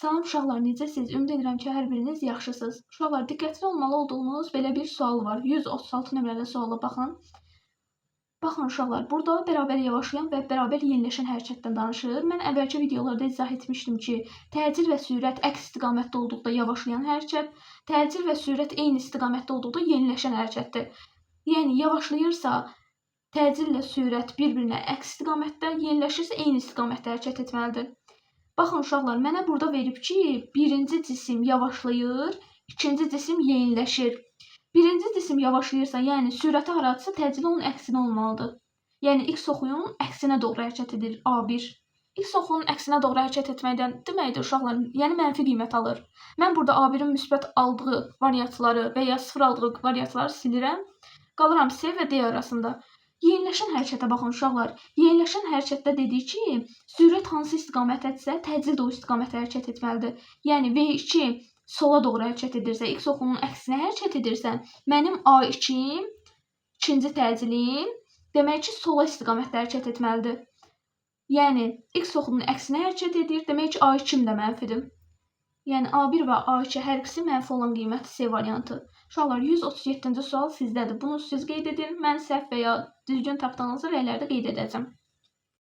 Salam uşaqlar, necəsiz? Ümid edirəm ki, hər biriniz yaxşısınız. Uşaqlar, diqqətli olmalı olduğunuz belə bir sual var. 136 nömrəli suala baxın. Baxın uşaqlar, burada bərabər yavaşlayan və bərabər yeniləşən hərəkətdən danışır. Mən əvvəlki videolarda izah etmişdim ki, təcil və sürət əks istiqamətdə olduqda yavaşlayan hərəkət, təcil və sürət eyni istiqamətdə olduqda yeniləşən hərəkətdir. Yəni yavaşlayırsa, təcillə sürət bir-birinə əks istiqamətdə, yeniləşirsə eyni istiqamətdə hərəkət etməlidir. Baxın uşaqlar, mənə burada verib ki, birinci cisim yavaşlayır, ikinci cisim yeniləşir. Birinci cisim yavaşlayırsa, yəni sürəti haradırsa, təcili onun əksinə olmalıdır. Yəni x oxuyun əksinə doğru hərəkət edir A1. X oxunun əksinə doğru hərəkət etməkdən deməkdir uşaqlar, yəni mənfi qiymət alır. Mən burada A1-in müsbət aldığı variantları və ya sıfır aldığı variantları silirəm. Qalıram C və D arasında. Yeniləşən hərəkətə baxın uşaqlar. Yeniləşən hərəkətdə dedik ki, sürət hansı istiqamətdədirsə, təcil də o istiqamətə hərəkət etməlidir. Yəni V2 sola doğru hərəkət edirsə, x oxunun əksinə hərəkət edirsə, mənim A2-im, ikinci təcilim, demək ki, sola istiqamətdə hərəkət etməlidir. Yəni x oxunun əksinə hərəkət edir, demək ki, A2-im də mənfidir. Yəni A1 və A2 hər ikisi mənfi olan qiyməti C variantı. Uşaqlar, 137-ci sual sizdədir. Bunu siz qeyd edin. Mən səhv və ya düzgün tapdığınızı rəylərdə qeyd edəcəm.